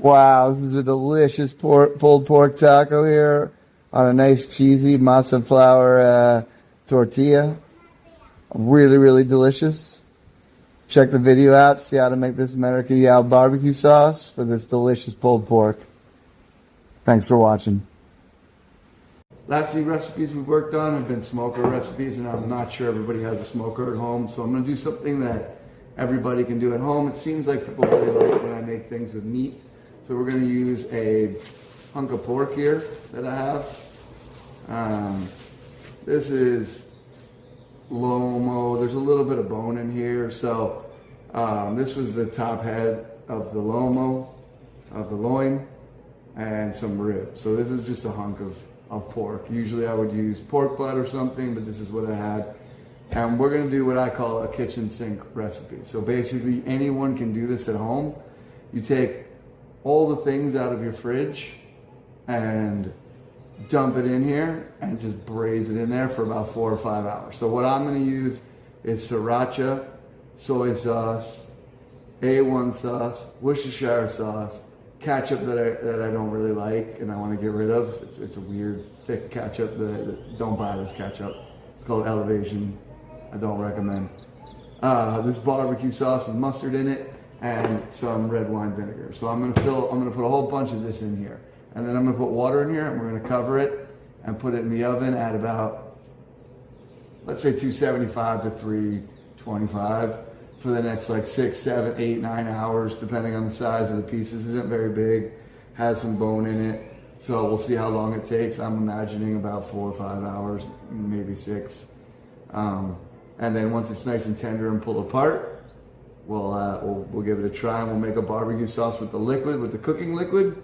Wow, this is a delicious pulled pork taco here on a nice cheesy masa flour tortilla. Really, really delicious. Check the video out, see how to make this American Yao barbecue sauce for this delicious pulled pork. Thanks for watching. Last few recipes we've worked on have been smoker recipes, and I'm not sure everybody has a smoker at home, so I'm going to do something that everybody can do at home. It seems like people really like when I make things with meat. So we're going to use a hunk of pork here that I have. This is lomo. There's a little bit of bone in here. So this was the top head of the lomo, of the loin, and some rib. So this is just a hunk of pork. Usually I would use pork butt or something, but this is what I had. And we're going to do what I call a kitchen sink recipe. So basically anyone can do this at home. You take all the things out of your fridge and dump it in here and just braise it in there for about 4 or 5 hours. So what I'm going to use is sriracha, soy sauce, A1 sauce, Worcestershire sauce, ketchup that I don't really like and I want to get rid of. It's a weird thick ketchup that don't buy this ketchup. It's called Elevation. I don't recommend. This barbecue sauce with mustard in it and some red wine vinegar. So I'm gonna put a whole bunch of this in here. And then I'm gonna put water in here and we're gonna cover it and put it in the oven at about, let's say 275 to 325 for the next like 6, 7, 8, 9 hours, depending on the size of the pieces. Isn't very big, has some bone in it. So we'll see how long it takes. I'm imagining about 4 or 5 hours, maybe 6. And then once it's nice and tender and pulled apart, we'll give it a try and we'll make a barbecue sauce with the liquid, with the cooking liquid,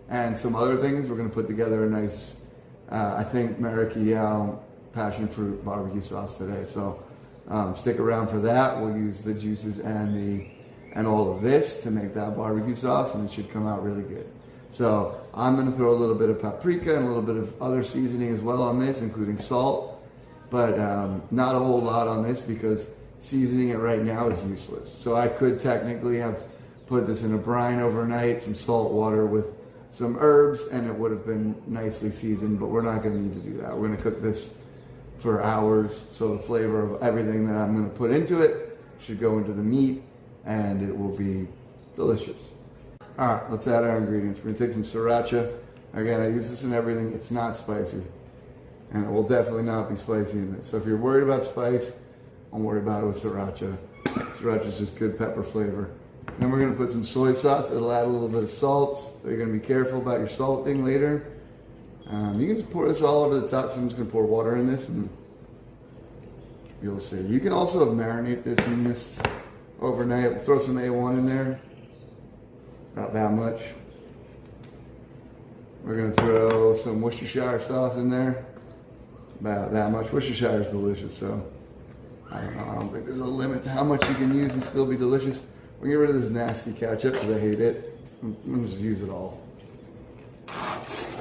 and some other things. We're gonna put together a nice, I think, American Yao passion fruit barbecue sauce today. So stick around for that. We'll use the juices and all of this to make that barbecue sauce, and it should come out really good. So I'm gonna throw a little bit of paprika and a little bit of other seasoning as well on this, including salt, but not a whole lot on this because seasoning it right now is useless. So I could technically have put this in a brine overnight, some salt water with some herbs, and it would have been nicely seasoned, but we're not gonna need to do that. We're gonna cook this for hours, so the flavor of everything that I'm gonna put into it should go into the meat, and it will be delicious. All right, let's add our ingredients. We're gonna take some sriracha. Again, I use this in everything. It's not spicy, and it will definitely not be spicy in this. So if you're worried about spice, don't worry about it with sriracha. Sriracha is just good pepper flavor. Then we're gonna put some soy sauce. It'll add a little bit of salt, so you're gonna be careful about your salting later. You can just pour this all over the top. So I'm just gonna pour water in this, and you'll see. You can also marinate this in this overnight. Throw some A1 in there, not that much. We're gonna throw some Worcestershire sauce in there, about that much. Worcestershire is delicious, so I don't know. I don't think there's a limit to how much you can use and still be delicious. We'll get rid of this nasty ketchup because I hate it. I'm gonna just use it all.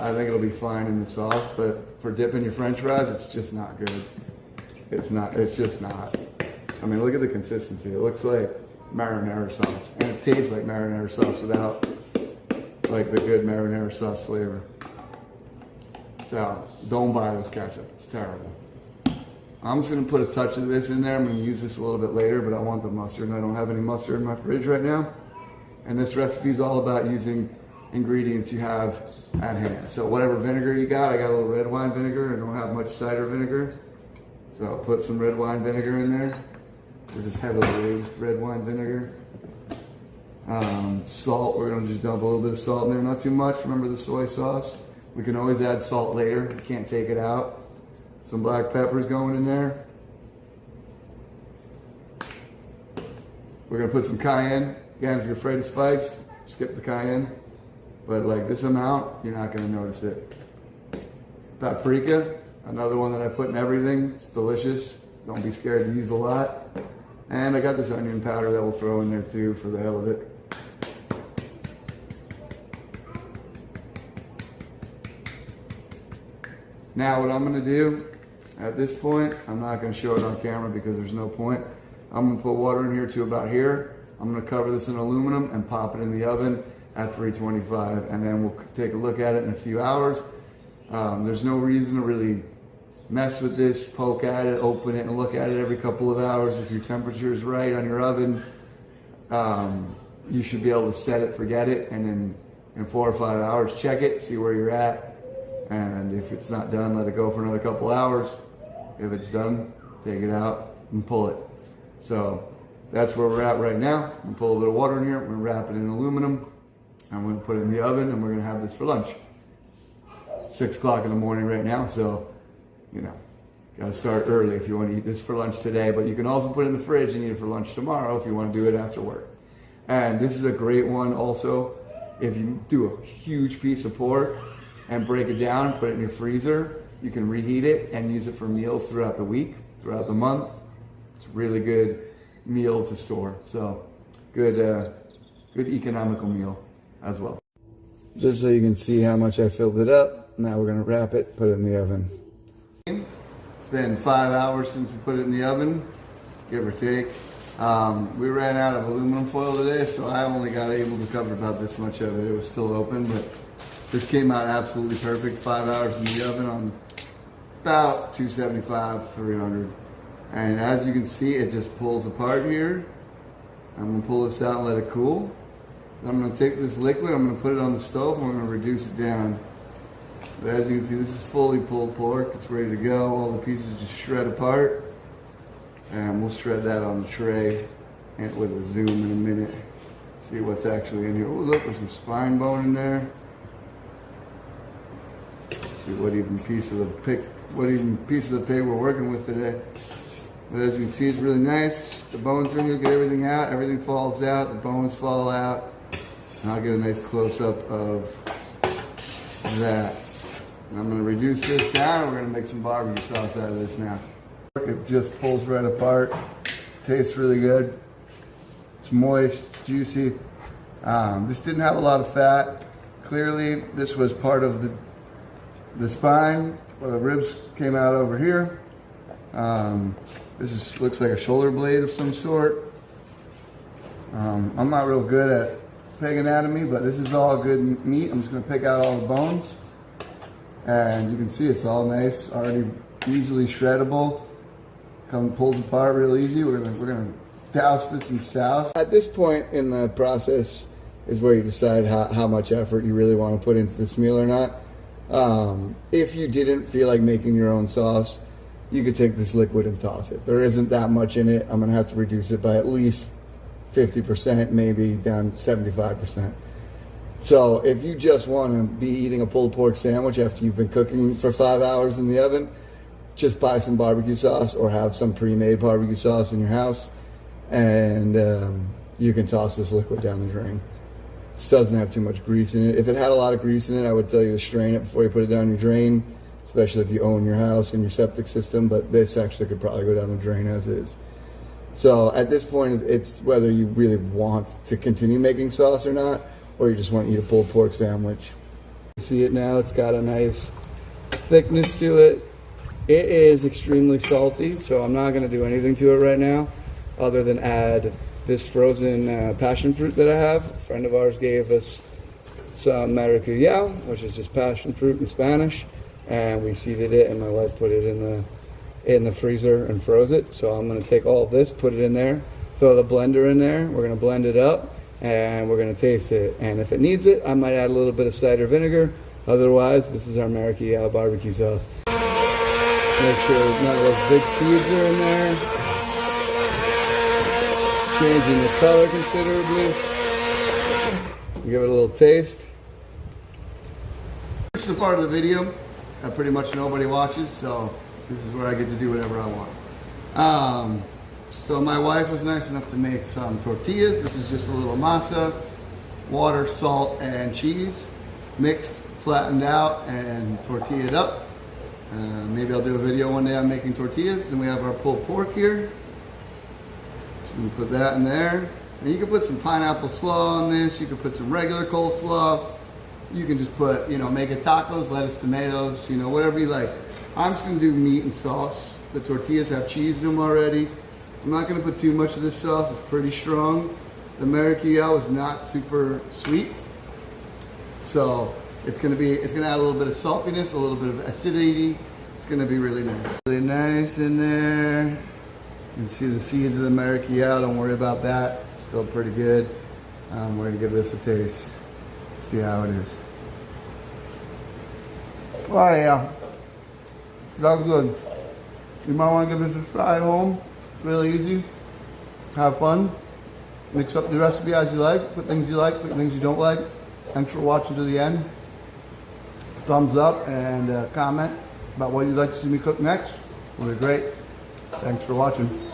I think it'll be fine in the sauce, but for dipping your French fries, it's just not good. It's just not. I mean, look at the consistency. It looks like marinara sauce, and it tastes like marinara sauce without like the good marinara sauce flavor. So don't buy this ketchup. It's terrible. I'm just gonna put a touch of this in there. I'm gonna use this a little bit later, but I want the mustard, and I don't have any mustard in my fridge right now. And this recipe is all about using ingredients you have at hand. So whatever vinegar you got, I got a little red wine vinegar. I don't have much cider vinegar, so I'll put some red wine vinegar in there. This is heavily aged red wine vinegar. Salt, we're gonna just dump a little bit of salt in there, not too much. Remember the soy sauce? We can always add salt later. You can't take it out. Some black peppers going in there. We're gonna put some cayenne. Again, if you're afraid of spice, skip the cayenne. But like this amount, you're not gonna notice it. Paprika, another one that I put in everything. It's delicious. Don't be scared to use a lot. And I got this onion powder that we'll throw in there too for the hell of it. Now what I'm gonna do at this point, I'm not gonna show it on camera because there's no point. I'm gonna put water in here to about here. I'm gonna cover this in aluminum and pop it in the oven at 325, and then we'll take a look at it in a few hours. There's no reason to really mess with this, poke at it, open it, and look at it every couple of hours. If your temperature is right on your oven, you should be able to set it, forget it, and then in 4 or 5 hours, check it, see where you're at. And if it's not done, let it go for another couple hours. If it's done, take it out and pull it. So that's where we're at right now. I'm gonna pull a little water in here, we're gonna wrap it in aluminum, I'm gonna put it in the oven, and we're gonna have this for lunch. 6 o'clock in the morning right now, so gotta start early if you want to eat this for lunch today, but you can also put it in the fridge and eat it for lunch tomorrow if you want to do it after work. And this is a great one also if you do a huge piece of pork and break it down, put it in your freezer, you can reheat it and use it for meals throughout the week, throughout the month. It's a really good meal to store, so good economical meal as well. Just so you can see how much I filled it up, now we're gonna wrap it, put it in the oven. It's been 5 hours since we put it in the oven, give or take. We ran out of aluminum foil today, so I only got able to cover about this much of it. It was still open, but this came out absolutely perfect. 5 hours in the oven on about 275, 300. And as you can see, it just pulls apart here. I'm gonna pull this out and let it cool. And I'm gonna take this liquid, I'm gonna put it on the stove, and I'm gonna reduce it down. But as you can see, this is fully pulled pork. It's ready to go. All the pieces just shred apart. And we'll shred that on the tray and with a zoom in a minute. See what's actually in here. Oh, look, there's some spine bone in there. See what even piece of the pig we're working with today. But as you can see, it's really nice. The bones are in here, get everything out. Everything falls out, the bones fall out. And I'll get a nice close-up of that. And I'm gonna reduce this down, and we're gonna make some barbecue sauce out of this now. It just pulls right apart. Tastes really good. It's moist, juicy. This didn't have a lot of fat. Clearly, this was part of the spine, where the ribs came out over here. Looks like a shoulder blade of some sort. I'm not real good at pig anatomy, but this is all good meat. I'm just gonna pick out all the bones. And you can see it's all nice, already easily shreddable. Pulls apart real easy. We're gonna douse this in sauce. At this point in the process is where you decide how much effort you really want to put into this meal or not. If you didn't feel like making your own sauce, you could take this liquid and toss it. There isn't that much in it. I'm gonna have to reduce it by at least 50%, maybe down 75%. So if you just want to be eating a pulled pork sandwich after you've been cooking for 5 hours in the oven, just buy some barbecue sauce or have some pre-made barbecue sauce in your house, and you can toss this liquid down the drain. This doesn't have too much grease in it. If it had a lot of grease in it, I would tell you to strain it before you put it down your drain, especially if you own your house and your septic system, but this actually could probably go down the drain as is. So at this point, it's whether you really want to continue making sauce or not, or you just want to eat a pulled pork sandwich. You see it now, it's got a nice thickness to it. It is extremely salty, so I'm not going to do anything to it right now other than add this frozen passion fruit that I have. A friend of ours gave us some maracuyá, which is just passion fruit in Spanish, and we seeded it, and my wife put it in the freezer and froze it. So I'm going to take all of this, put it in there, throw the blender in there, we're going to blend it up, and we're going to taste it. And if it needs it, I might add a little bit of cider vinegar. Otherwise, this is our maracuyá barbecue sauce. Make sure none of those big seeds are in there. Changing the color considerably. Give it a little taste. This is the part of the video that pretty much nobody watches, so this is where I get to do whatever I want. So my wife was nice enough to make some tortillas. This is just a little masa, water, salt, and cheese, mixed, flattened out, and tortillaed up. Maybe I'll do a video one day on making tortillas. Then we have our pulled pork here. So we put that in there. And you can put some pineapple slaw on this. You can put some regular coleslaw. You can just put, make it tacos, lettuce, tomatoes, whatever you like. I'm just gonna do meat and sauce. The tortillas have cheese in them already. I'm not gonna put too much of this sauce, it's pretty strong. The maracuyá is not super sweet. So it's gonna add a little bit of saltiness, a little bit of acidity. It's gonna be really nice. Really nice in there. You can see the seeds of the maracuyá. Don't worry about that. Still pretty good. We're gonna give this a taste. See how it is. Oh yeah, that's good. You might want to give this a try at home. Really easy. Have fun. Mix up the recipe as you like. Put things you like, put things you don't like. Thanks for watching to the end. Thumbs up and comment about what you'd like to see me cook next. Would be great. Thanks for watching.